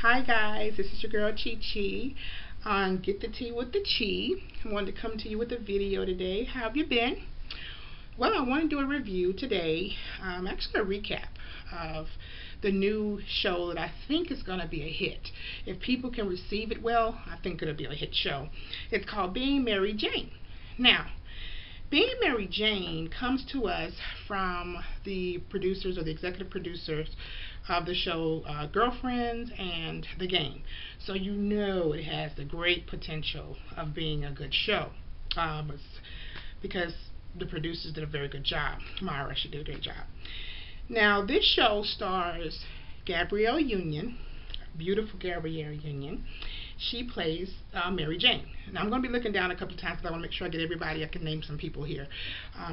Hi guys, this is your girl Chi Chi on Get the Tea with the Chi. I wanted to come to you with a video today. How have you been? Well, I want to do a review today, actually a recap of the new show that I think is going to be a hit. If people can receive it well, I think it'll be a hit show. It's called Being Mary Jane. Now, Being Mary Jane comes to us from the producers or the executive producers of the show Girlfriends and The Game. So you know it has the great potential of being a good show because the producers did a very good job. Myra, she did a great job. Now this show stars Gabrielle Union, beautiful Gabrielle Union. She plays Mary Jane. Now I'm going to be looking down a couple of times because I want to make sure I get everybody. I can name some people here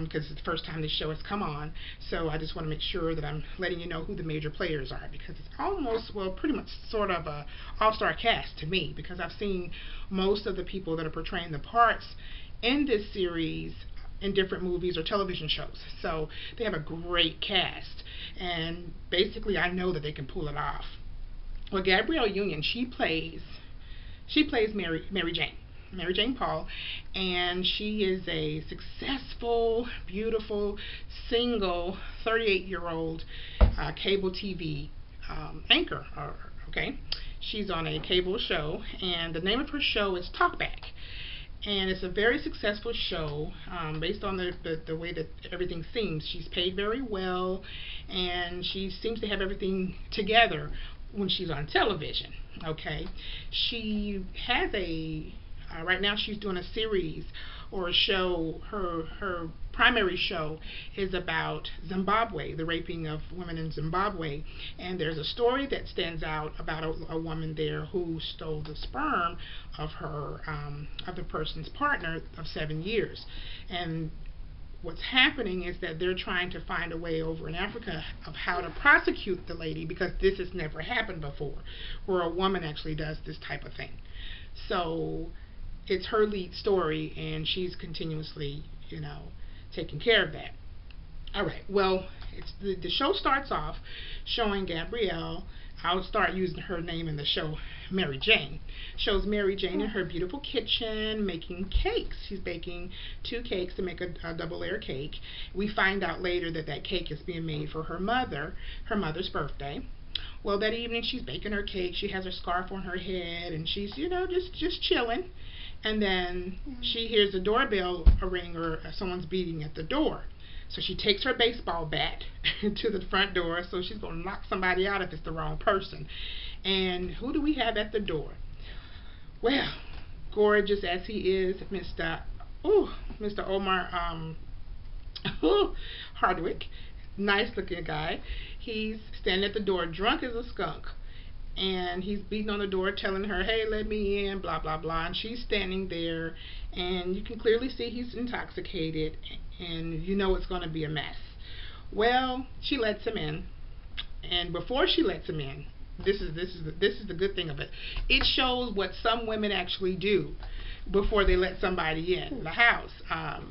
because it's the first time this show has come on. So I just want to make sure that I'm letting you know who the major players are, because it's almost, well, pretty much sort of a all-star cast to me, because I've seen most of the people that are portraying the parts in this series in different movies or television shows. So they have a great cast, and basically I know that they can pull it off. Well, Gabrielle Union, she plays Mary Jane Paul, and she is a successful, beautiful, single 38-year-old cable TV anchor. Okay, she's on a cable show, and the name of her show is Talkback. And it's a very successful show based on the way that everything seems. She's paid very well, and she seems to have everything together when she's on television. Okay, she has right now she's doing a series or a show. Her primary show is about Zimbabwe, the raping of women in Zimbabwe, and there's a story that stands out about a woman there who stole the sperm of her of the person's partner of 7 years. And what's happening is that they're trying to find a way over in Africa of how to prosecute the lady, because this has never happened before, where a woman actually does this type of thing. So it's her lead story, and she's continuously, taking care of that. All right. Well, the show starts off showing Gabrielle. I'll start using her name in the show, Mary Jane. Shows Mary Jane in her beautiful kitchen making cakes. She's baking 2 cakes to make a double-layer cake. We find out later that that cake is being made for her mother's birthday. Well, that evening she's baking her cake. She has her scarf on her head, and she's, just chilling. And then she hears the doorbell ring, or someone's beating at the door. So she takes her baseball bat to the front door, so she's going to knock somebody out if it's the wrong person. And who do we have at the door? Well, gorgeous as he is, Mr. Omar Hardwick, nice looking guy. He's standing at the door drunk as a skunk, and he's beating on the door telling her, hey, let me in, blah blah blah. And she's standing there, and you can clearly see he's intoxicated, and you know it's going to be a mess. Well, she lets him in, and before she lets him in, this is the good thing of it. It shows what some women actually do before they let somebody in the house,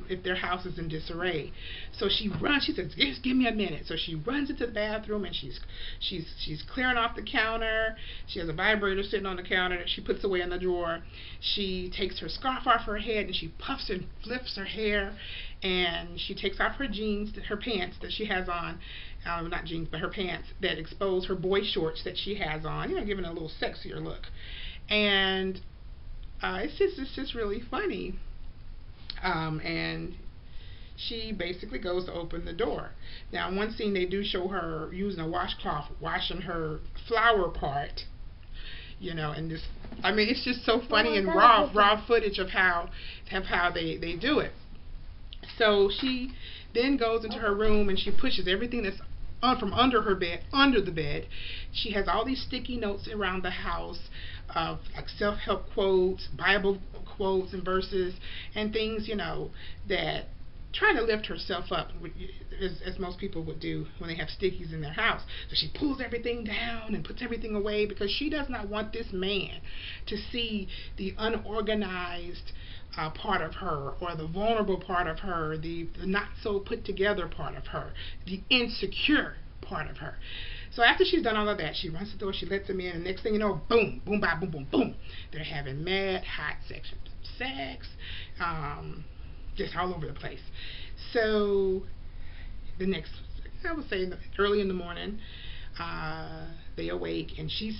if their house is in disarray. So she runs. She says, "Just give me a minute." So she runs into the bathroom, and she's clearing off the counter. She has a vibrator sitting on the counter that she puts away in the drawer. She takes her scarf off her head, and she puffs and flips her hair, and she takes off her her pants that she has on. Not jeans, but her pants that expose her boy shorts that she has on, giving a little sexier look. And it's just really funny. And she basically goes to open the door. Now, in one scene they do show her using a washcloth washing her flower part, and this, it's just so funny and raw footage of how they do it. So she then goes into her room, and she pushes everything that's from under the bed. She has all these sticky notes around the house of like self-help quotes, Bible quotes and verses, and things, that trying to lift herself up, as most people would do when they have stickies in their house. So she pulls everything down and puts everything away, because she does not want this man to see the unorganized part of her, or the vulnerable part of her, the not so put together part of her, the insecure part of her. So after she's done all of that, she runs the door, she lets him in, and next thing you know, boom, boom, bop, boom, boom, boom. They're having mad, hot sex, just all over the place. So the next, I would say early in the morning, they awake, and she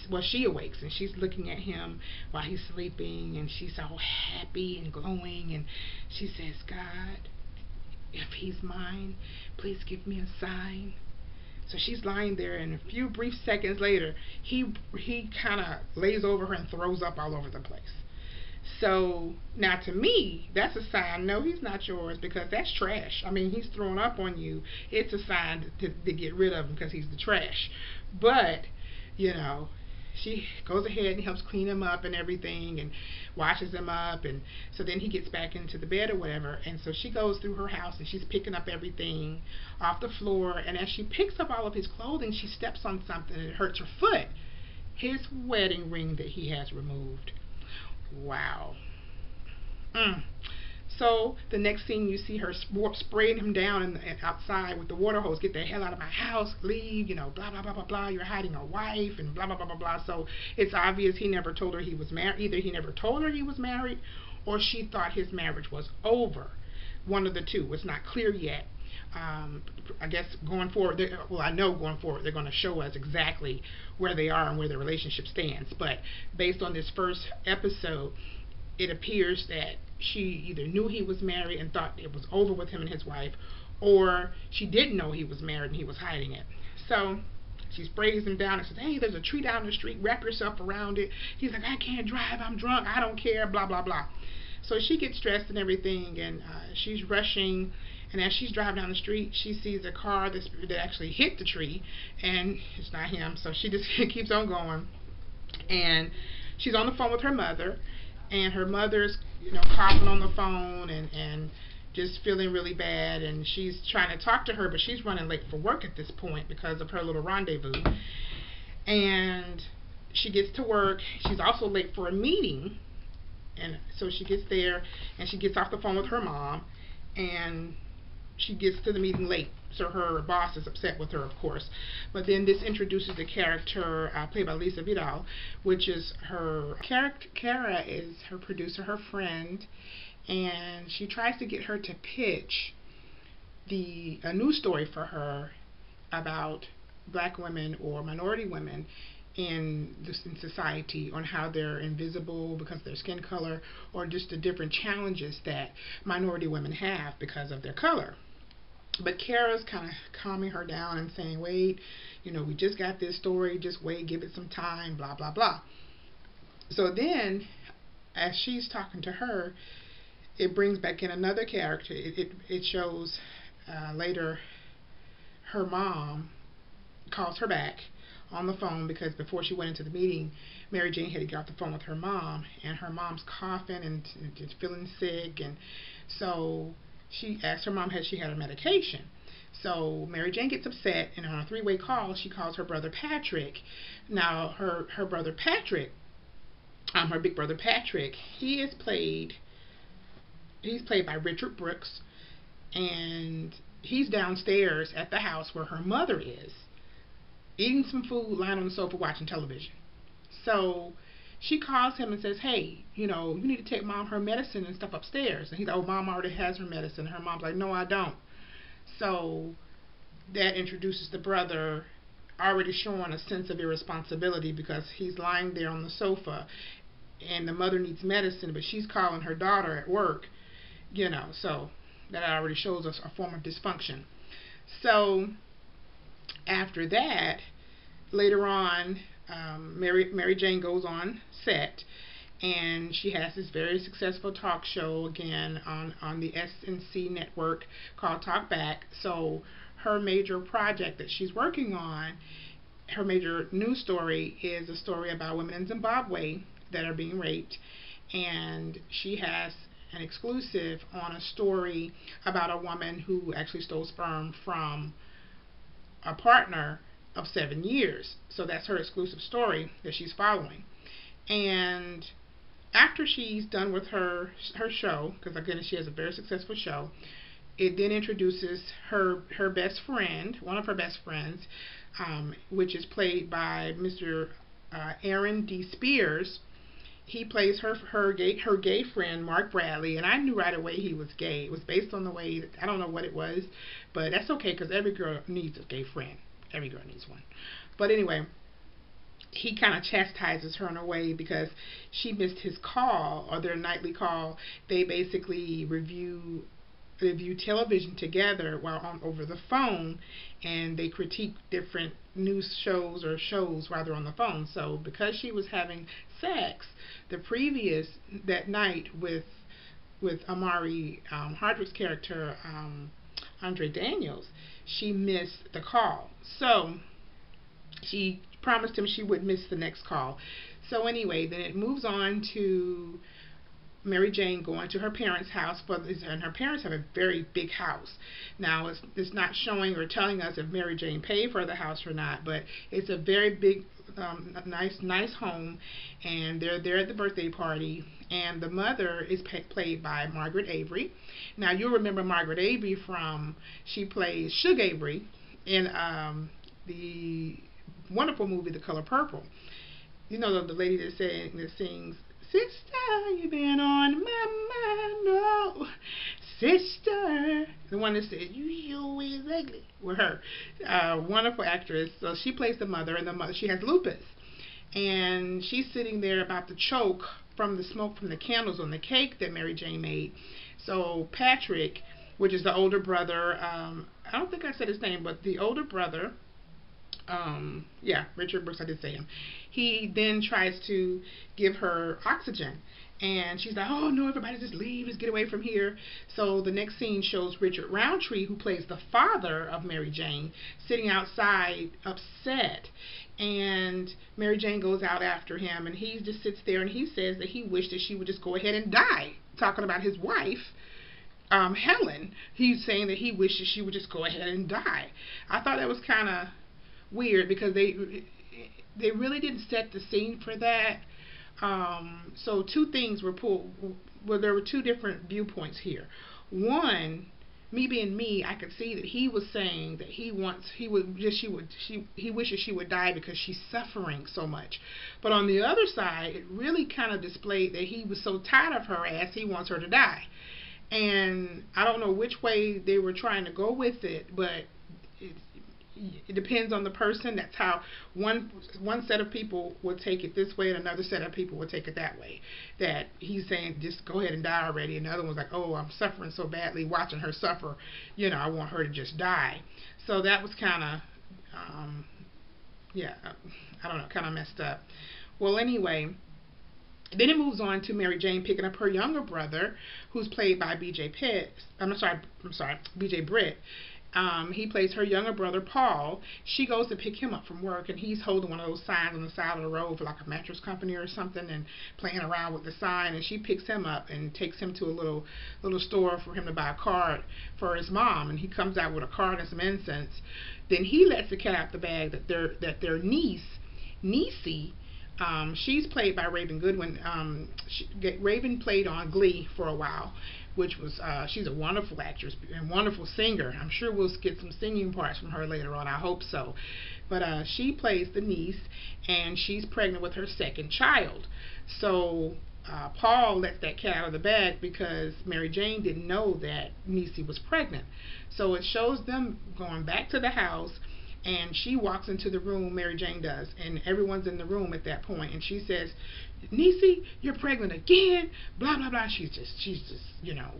awakes, and she's looking at him while he's sleeping, and she's all happy and glowing, and she says, God, if he's mine, please give me a sign. So she's lying there, and a few brief seconds later, he kind of lays over her and throws up all over the place. So now to me, that's a sign, no, he's not yours, because that's trash. I mean, he's throwing up on you. It's a sign to get rid of him because he's the trash. But, you know, she goes ahead and helps clean him up and everything and washes him up. And so then he gets back into the bed or whatever. And so she goes through her house and she's picking up everything off the floor. And as she picks up all of his clothing, she steps on something and it hurts her foot. His wedding ring that he has removed. Wow. So the next scene, you see her spraying him down outside with the water hose. Get the hell out of my house. Leave. You know, blah, blah, blah, blah, blah. You're hiding a wife and blah, blah, blah, blah, blah. So it's obvious he never told her he was married. Either he never told her he was married or she thought his marriage was over. One of the two. It's not clear yet. I guess going forward, I know going forward they're going to show us exactly where they are and where the relationship stands. But based on this first episode, it appears that she either knew he was married and thought it was over with him and his wife, or she didn't know he was married and he was hiding it. So she sprays him down and says, hey, there's a tree down the street, wrap yourself around it. He's like, I can't drive, I'm drunk, I don't care, blah, blah, blah. So she gets dressed and everything, and she's rushing. And as she's driving down the street, she sees a car that actually hit the tree, and it's not him. So she just keeps on going, and she's on the phone with her mother, and her mother's, you know, coughing on the phone and just feeling really bad, and she's trying to talk to her, but she's running late for work at this point because of her little rendezvous. And she gets to work. She's also late for a meeting, and so she gets there, and she gets off the phone with her mom, and she gets to the meeting late, so her boss is upset with her, of course. But then this introduces the character played by Lisa Vidal, which is her character. Kara is her producer, her friend, and she tries to get her to pitch a news story for her about black women or minority women in society, on how they're invisible because of their skin color, or just the different challenges that minority women have because of their color. But Kara's kind of calming her down and saying, wait, you know, we just got this story, just wait, give it some time, blah, blah, blah. So then, as she's talking to her, it brings back in another character. It shows later her mom calls her back on the phone, because before she went into the meeting, Mary Jane had to get off the phone with her mom, and her mom's coughing and just feeling sick, and so she asked her mom had she had her medication. So Mary Jane gets upset, and on a three-way call, she calls her brother Patrick. Now her brother Patrick, her big brother Patrick, he's played by Richard Brooks, and he's downstairs at the house where her mother is, eating some food, lying on the sofa watching television. So she calls him and says, hey, you know, you need to take mom her medicine and stuff upstairs. And he's like, oh, mom already has her medicine. And her mom's like, no, I don't. So that introduces the brother already showing a sense of irresponsibility, because he's lying there on the sofa and the mother needs medicine, but she's calling her daughter at work, you know, so that already shows us a form of dysfunction. So after that, later on, Mary Jane goes on set, and she has this very successful talk show again on the SNC network called Talk Back. So her major project that she's working on, her major news story, is a story about women in Zimbabwe that are being raped, and she has an exclusive on a story about a woman who actually stole sperm from a partner of 7 years. So that's her exclusive story that she's following. And after she's done with her show, because again she has a very successful show, it then introduces her best friend, one of her best friends, which is played by Mr. Aaron D. Spears. He plays her gay friend, Mark Bradley, and I knew right away he was gay. It was based on the way, I don't know what it was, but that's okay because every girl needs a gay friend. Every girl needs one. But anyway, he kind of chastises her in a way because she missed his call, or their nightly call. They basically review television together while over the phone, and they critique different news shows, or shows rather, on the phone. So because she was having sex that night with Amari Hardwick's character, Andre Daniels, she missed the call. So she promised him she would miss the next call. So anyway, then it moves on to Mary Jane going to her parents' house, and her parents have a very big house. Now, it's not showing or telling us if Mary Jane paid for the house or not, but it's a very big, nice home, and they're there at the birthday party, and the mother is played by Margaret Avery. Now, you'll remember Margaret Avery she plays Suge Avery in the wonderful movie The Color Purple. You know, the lady that sings, "Sister, you've been on my mind, no, sister." The one that said, "You always ugly," with her. Wonderful actress. So she plays the mother, and she has lupus. And she's sitting there about to choke from the smoke from the candles on the cake that Mary Jane made. So Patrick, which is the older brother, I don't think I said his name, but the older brother, Richard Brooks, I did say him. He then tries to give her oxygen, and she's like, "Oh no, everybody just leave, just get away from here." So the next scene shows Richard Roundtree, who plays the father of Mary Jane, sitting outside upset, and Mary Jane goes out after him, and he just sits there, and he says that he wished that she would just go ahead and die, talking about his wife, Helen. He's saying that he wishes she would just go ahead and die. I thought that was kind of weird because they really didn't set the scene for that. So two things were pulled. Well, there were two different viewpoints here. One, me being me, I could see that he was saying that he wishes she would die because she's suffering so much. But on the other side, it really kind of displayed that he was so tired of her ass, he wants her to die. And I don't know which way they were trying to go with it, but it depends on the person. That's how one set of people will take it this way, and another set of people will take it that way. That he's saying, just go ahead and die already, and the other one's like, oh, I'm suffering so badly watching her suffer, I want her to just die. So that was kind of, I don't know, kind of messed up. Well, anyway, then it moves on to Mary Jane picking up her younger brother, who's played by B.J. Britt. He plays her younger brother, Paul. She goes to pick him up from work, and he's holding one of those signs on the side of the road for like a mattress company or something, and playing around with the sign. And she picks him up and takes him to a little store for him to buy a card for his mom. And he comes out with a card and some incense. Then he lets the cat out the bag that their niece, Niecy, she's played by Raven Goodwin. Raven played on Glee for a while, which was, she's a wonderful actress and wonderful singer. I'm sure we'll get some singing parts from her later on. I hope so. But she plays the niece, and she's pregnant with her second child. So Paul lets that cat out of the bag because Mary Jane didn't know that Niecy was pregnant. So it shows them going back to the house, and she walks into the room, Mary Jane does, and everyone's in the room at that point, and she says, "Niecy, you're pregnant again," blah, blah, blah. She's just,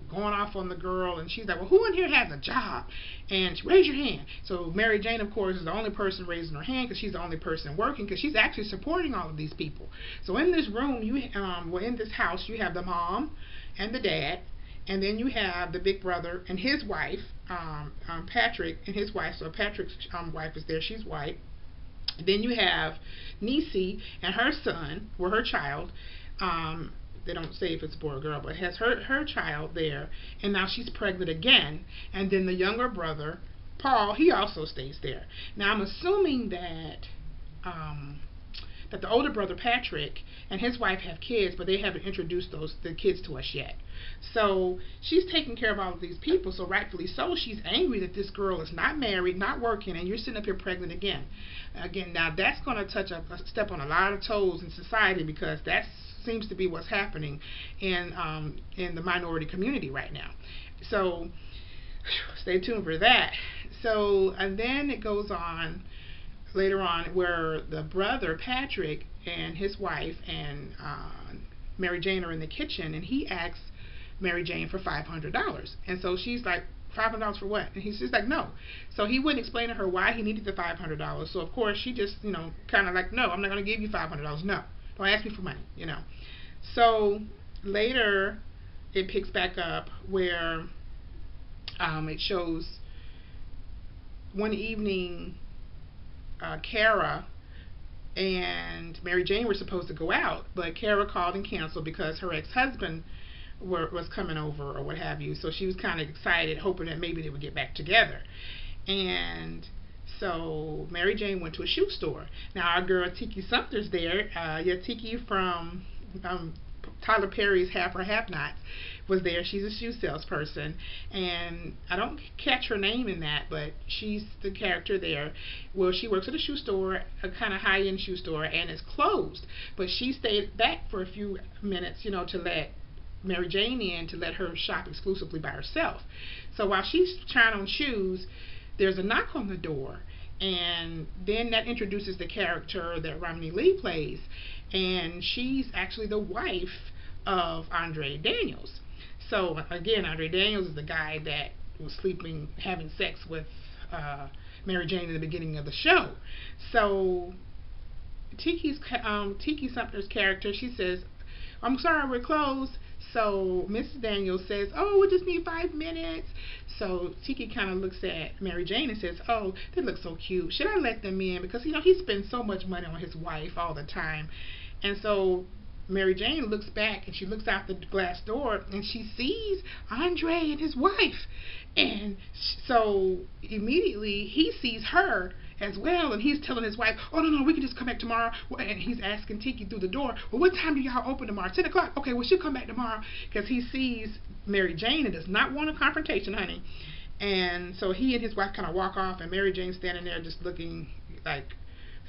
going off on the girl, and she's like, "Well, who in here has a job?" And raise your hand. So Mary Jane, of course, is the only person raising her hand because she's the only person working, because she's actually supporting all of these people. So in this room, in this house, you have the mom and the dad, and then you have the big brother and his wife, Patrick and his wife. So Patrick's wife is there. She's white. Then you have Niecy and her son, or her child. They don't say if it's a boy or girl, but has her child there. And now she's pregnant again. And then the younger brother, Paul, he also stays there. Now I'm assuming that that the older brother Patrick and his wife have kids, but they haven't introduced the kids to us yet. So she's taking care of all of these people, so rightfully so, she's angry that this girl is not married, not working, and you're sitting up here pregnant again. Again, now that's going to touch a step on a lot of toes in society, because that seems to be what's happening in the minority community right now. So stay tuned for that. So, and then it goes on later on where the brother Patrick and his wife and Mary Jane are in the kitchen, and he asks Mary Jane for $500, and so she's like, $500 for what? And he's just like, no. So he wouldn't explain to her why he needed the $500. So of course she just, kind of like, no, I'm not going to give you $500. No, don't ask me for money. So later it picks back up where it shows one evening Kara and Mary Jane were supposed to go out, but Kara called and canceled because her ex-husband was coming over or what have you. So she was kind of excited, hoping that maybe they would get back together. And so Mary Jane went to a shoe store. Now our girl Tiki Sumter's there. Tiki from Tyler Perry's Half or Half Nots was there. She's a shoe salesperson, and I don't catch her name in that, but she's the character there. Well, she works at a shoe store, a kind of high-end shoe store, and it's closed. But she stayed back for a few minutes, to let Mary Jane in, to let her shop exclusively by herself. So while she's trying on shoes, there's a knock on the door, and then that introduces the character that Romney Lee plays, and she's actually the wife of Andre Daniels. So again, Andre Daniels is the guy that was having sex with Mary Jane in the beginning of the show. So Tiki Sumter's character, she says, "I'm sorry, we're closed." So Mrs. Daniels says, "Oh, we just need 5 minutes." So Tiki kind of looks at Mary Jane and says, "Oh, they look so cute. Should I let them in?" Because, he spends so much money on his wife all the time. And so Mary Jane looks back and she looks out the glass door and she sees Andre and his wife. And so immediately he sees her as well, and he's telling his wife, "Oh, no, we can just come back tomorrow." And he's asking Tiki through the door, "Well, what time do y'all open tomorrow?" 10 o'clock. "Okay, well, she'll come back tomorrow." Because he sees Mary Jane and does not want a confrontation, honey. And so he and his wife kind of walk off, and Mary Jane's standing there just looking like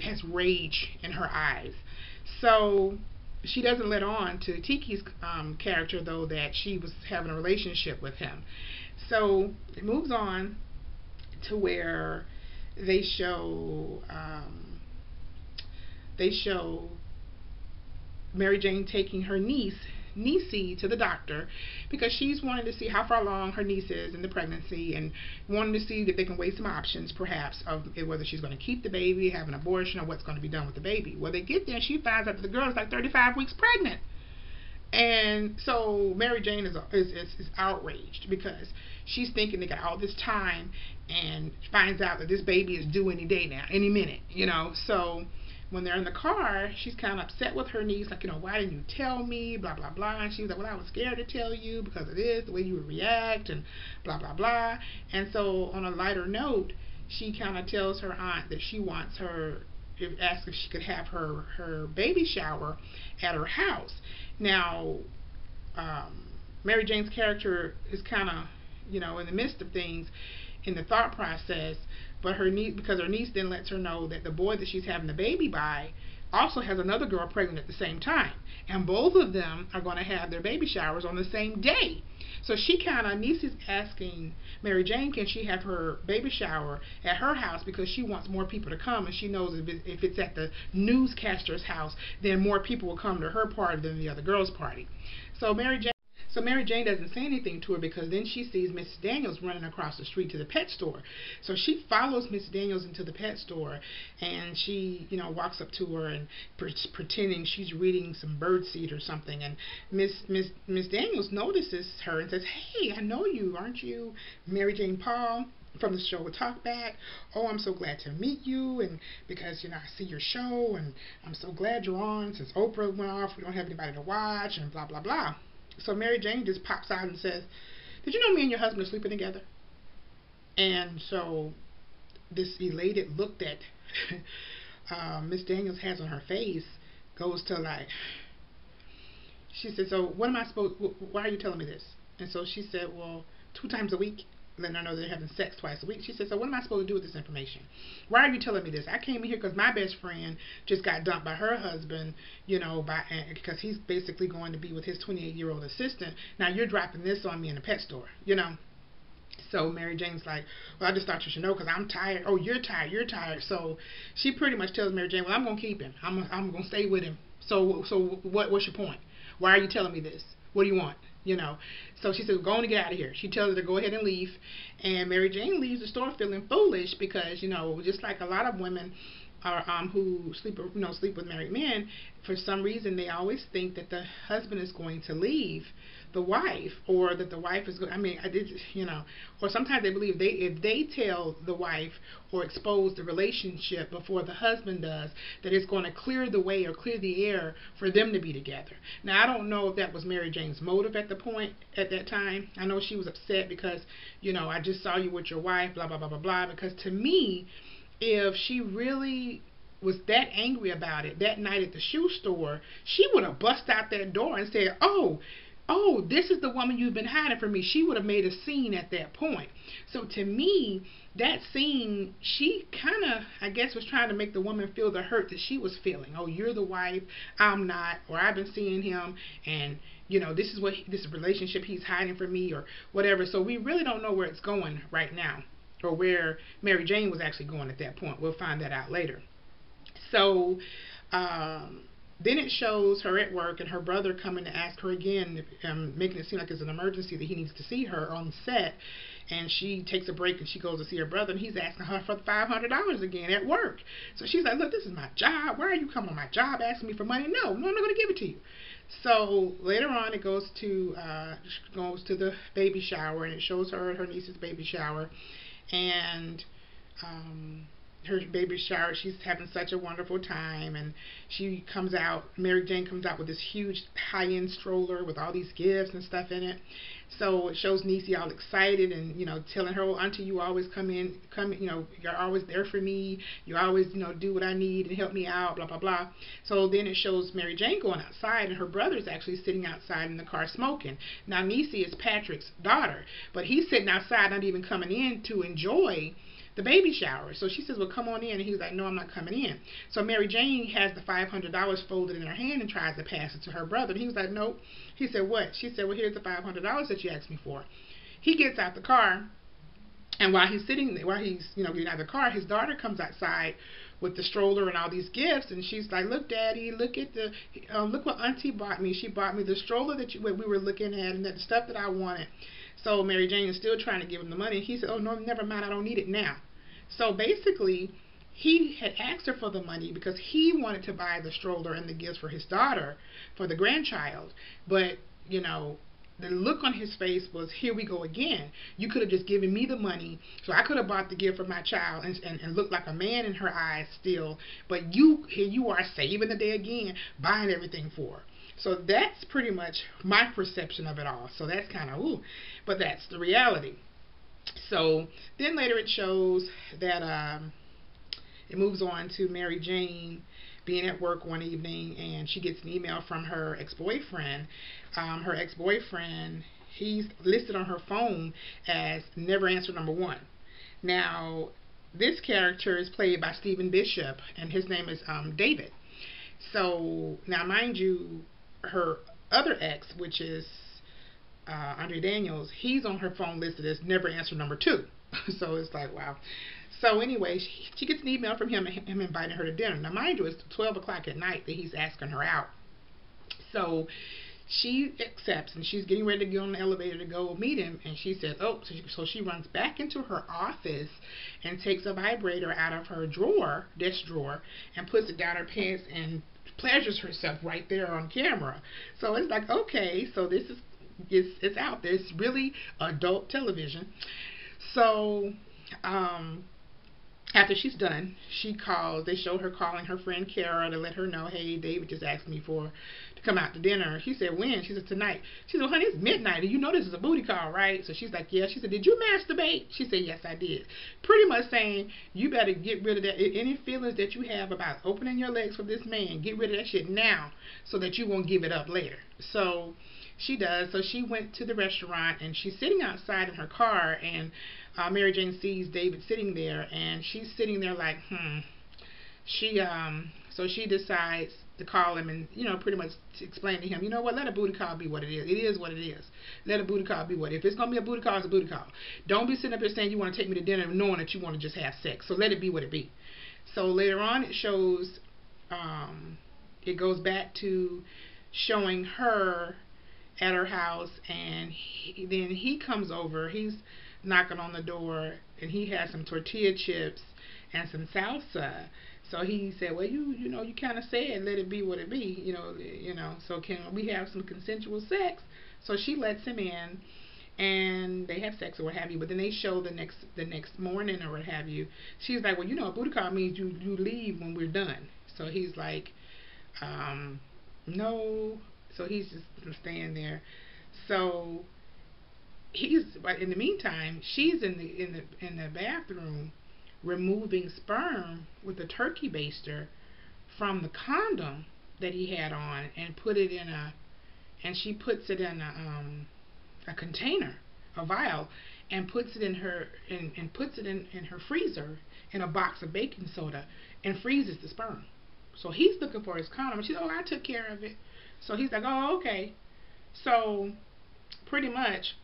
has rage in her eyes. So she doesn't let on to Tiki's character, though, that she was having a relationship with him. So it moves on to where they show Mary Jane taking her niecey to the doctor, because she's wanting to see how far along her niece is in the pregnancy, and wanting to see if they can weigh some options perhaps of whether she's going to keep the baby, have an abortion, or what's going to be done with the baby. Well, they get there and she finds out that the girl is like 35 weeks pregnant. And so Mary Jane is outraged, because she's thinking they got all this time, and finds out that this baby is due any day now, any minute, So when they're in the car, she's kind of upset with her niece, like, "Why didn't you tell me, blah, blah, blah." And she was like, "Well, I was scared to tell you because of this, the way you would react, and blah, blah, blah." And so on a lighter note, she kind of tells her aunt that she wants her, asks if she could have her baby shower at her house. Now, Mary Jane's character is kind of, in the midst of things, in the thought process, but her niece, because her niece then lets her know that the boy that she's having the baby by also has another girl pregnant at the same time, and both of them are going to have their baby showers on the same day. So niece is asking Mary Jane, can she have her baby shower at her house, because she wants more people to come, and she knows if it's at the newscaster's house, then more people will come to her party than the other girl's party. So Mary Jane doesn't say anything to her, because then she sees Mrs. Daniels running across the street to the pet store. So she follows Miss Daniels into the pet store, and she, walks up to her and pretending she's reading some birdseed or something. And Miss Daniels notices her and says, "Hey, I know you. Aren't you Mary Jane Paul from the show Talk Back? Oh, I'm so glad to meet you, and because, I see your show, and I'm so glad you're on. Since Oprah went off, we don't have anybody to watch," and blah, blah, blah. So Mary Jane just pops out and says, "Did you know me and your husband are sleeping together?" And so this elated look that Miss Daniels has on her face goes to like, she said, so what am I supposed, why are you telling me this? And so she said, well, 2 times a week, letting her know they're having sex twice a week. She said, so what am I supposed to do with this information? Why are you telling me this? I came in here because my best friend just got dumped by her husband, because he's basically going to be with his 28-year-old assistant. Now you're dropping this on me in a pet store. So Mary Jane's like, well, I just thought you should know because I'm tired. Oh, you're tired. You're tired. So she pretty much tells Mary Jane, well, I'm going to keep him. I'm going to stay with him. So what's your point? Why are you telling me this? What do you want? So she said, go on and get out of here. She tells her to go ahead and leave. And Mary Jane leaves the store feeling foolish because, just like a lot of women are who sleep with married men, for some reason they always think that the husband is going to leave the wife, or that the wife is going. Or sometimes they believe if they tell the wife or expose the relationship before the husband does, that it's going to clear the way or clear the air for them to be together. Now I don't know if that was Mary Jane's motive at that time. I know she was upset because I just saw you with your wife, blah blah blah blah blah. Because to me, if she really was that angry about it that night at the shoe store, she would have bust out that door and said, oh, this is the woman you've been hiding from me. She would have made a scene at that point. So to me, that scene, she kind of, I guess, was trying to make the woman feel the hurt that she was feeling. Oh, you're the wife, I'm not, or I've been seeing him, and this is this relationship he's hiding from me, or whatever. So we really don't know where it's going right now, or where Mary Jane was actually going at that point. We'll find that out later. So then it shows her at work and her brother coming to ask her again, making it seem like it's an emergency that he needs to see her on set. And she takes a break and she goes to see her brother, and he's asking her for $500 again at work. So she's like, look, this is my job. Why are you coming on my job asking me for money? No, I'm not going to give it to you. So later on, it goes to the baby shower, and it shows her niece's baby shower, and her baby shower, she's having such a wonderful time, and Mary Jane comes out with this huge high-end stroller with all these gifts and stuff in it. So it shows Niecy all excited and, telling her, oh, auntie, you always you're always there for me, you always, do what I need and help me out, blah, blah, blah. So then it shows Mary Jane going outside, and her brother's actually sitting outside in the car smoking. Now Niecy is Patrick's daughter, but he's sitting outside, not even coming in to enjoy the baby shower. So she says, well, come on in. And he's like, no, I'm not coming in. So Mary Jane has the $500 folded in her hand and tries to pass it to her brother. And he was like, nope. He said, what? She said, well, here's the $500 that you asked me for. He gets out the car, and while he's getting out of the car, his daughter comes outside with the stroller and all these gifts, and she's like, look, Daddy, look what Auntie bought me. She bought me the stroller that we were looking at, and the stuff that I wanted. So Mary Jane is still trying to give him the money. He said, oh, no, never mind, I don't need it now. So basically, he had asked her for the money because he wanted to buy the stroller and the gifts for his daughter, for the grandchild. But, the look on his face was, here we go again. You could have just given me the money, so I could have bought the gift for my child and looked like a man in her eyes still. But here you are saving the day again, buying everything for her. So that's pretty much my perception of it all. So that's kind of, ooh, but that's the reality. So then later it shows that it moves on to Mary Jane being at work one evening, and she gets an email from her ex-boyfriend. Her ex-boyfriend, he's listed on her phone as never answer number 1. Now, this character is played by Stephen Bishop, and his name is David. So, now mind you, her other ex, which is Andre Daniels, he's on her phone listed as never answer number 2. So it's like, wow. So anyway, she gets an email from him inviting her to dinner. Now mind you, it's 12 o'clock at night that he's asking her out. So she accepts, and she's getting ready to get on the elevator to go meet him, and she says, oh, so she runs back into her office and takes a vibrator out of her desk drawer, and puts it down her pants and pleasures herself right there on camera. So it's like, okay, so this is, it's out there. It's really adult television. So after she's done, she calls. They show her calling her friend Kara to let her know, hey, David just asked me to come out to dinner. She said, when? She said, tonight. She said, well, honey, it's midnight, and you know this is a booty call, right? So she's like, yeah. She said, did you masturbate? She said, yes, I did. Pretty much saying, you better get rid of that. Any feelings that you have about opening your legs for this man, get rid of that shit now so that you won't give it up later. So she does. So she went to the restaurant, and she's sitting outside in her car, and Mary Jane sees David sitting there, and she's sitting there like, She so she decides to call him and pretty much to explain to him, you know what, let a booty call be what it is. It is what it is. Let a booty call be what. If it's gonna be a booty call, it's a booty call. Don't be sitting up there saying you want to take me to dinner knowing that you want to just have sex. So let it be what it be. So later on, it shows, it goes back to showing her at her house, and then he comes over. He's knocking on the door, and he has some tortilla chips and some salsa. So he said, well, you kind of said let it be what it be, so can we have some consensual sex? So she lets him in, and they have sex or what have you. But then they show the next morning or what have you. She's like, well, a booty call means you leave when we're done. So he's like, no. So he's just staying there. So but in the meantime, she's in the bathroom removing sperm with a turkey baster from the condom that he had on, and she puts it in a container, a vial, and puts it in her freezer in a box of baking soda, and freezes the sperm. So he's looking for his condom. She's, oh, I took care of it. So he's like, oh, okay. So pretty much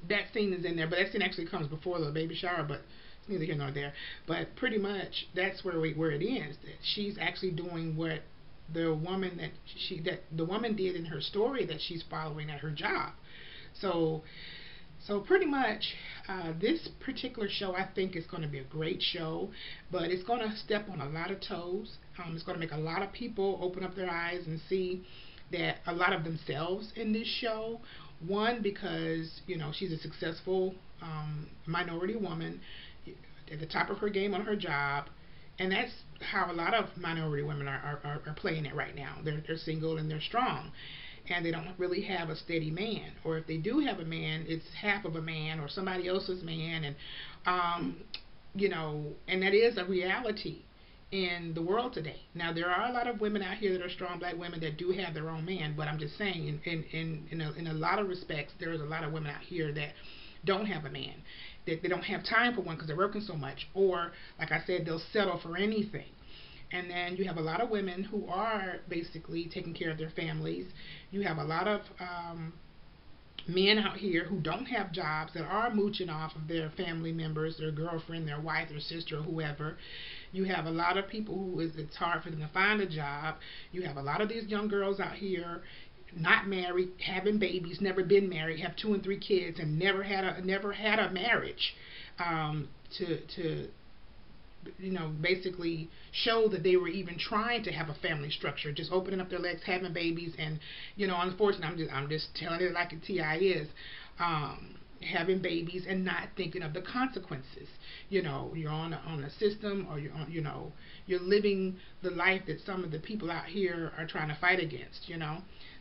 that scene is in there, but that scene actually comes before the baby shower, but it's neither here nor there. But pretty much that's where it ends. That she's actually doing what the woman the woman did in her story that she's following at her job. So pretty much, this particular show, I think, is going to be a great show, but it's going to step on a lot of toes. It's going to make a lot of people open up their eyes and see that a lot of themselves in this show. One, because she's a successful minority woman at the top of her game on her job, and that's how a lot of minority women are playing it right now. They're single and they're strong, and they don't really have a steady man, or if they do have a man, it's half of a man or somebody else's man, and and that is a reality in the world today. Now, there are a lot of women out here that are strong black women that do have their own man, but I'm just saying, in a lot of respects, there's a lot of women out here that don't have a man, that they don't have time for one because they're working so much, or like I said, they'll settle for anything. And then you have a lot of women who are basically taking care of their families. You have a lot of men out here who don't have jobs that are mooching off of their family members, their girlfriend, their wife, their sister, or whoever. You have a lot of people who it's hard for them to find a job. You have a lot of these young girls out here not married, having babies, never been married, have 2 and 3 kids, and never had a marriage to basically show that they were even trying to have a family structure, just opening up their legs, having babies, and unfortunately, I'm just telling it like a TI is, having babies and not thinking of the consequences. You're on a system, or you're living the life that some of the people out here are trying to fight against.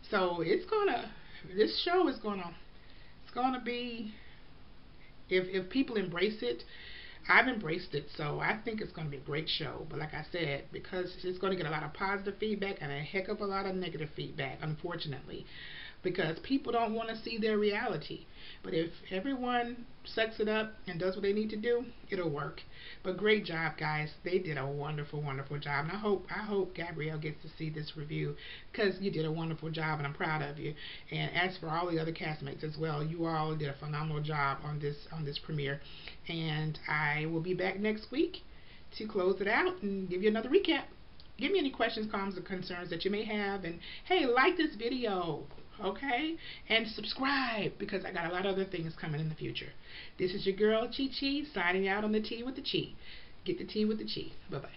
So this show is gonna be, if people embrace it. I've embraced it, so I think it's going to be a great show. But like I said, because it's going to get a lot of positive feedback and a heck of a lot of negative feedback, unfortunately, because people don't want to see their reality. But if everyone sucks it up and does what they need to do, it'll work. But great job, guys. They did a wonderful, wonderful job. And I hope Gabrielle gets to see this review, because you did a wonderful job, and I'm proud of you. And as for all the other castmates as well, you all did a phenomenal job on this premiere. And I will be back next week to close it out and give you another recap. Give me any questions, comments, or concerns that you may have. And hey, like this video, okay? And subscribe, because I got a lot of other things coming in the future. This is your girl, Chi Chi, signing out on the tea with the Chi. Get the tea with the Chi. Bye-bye.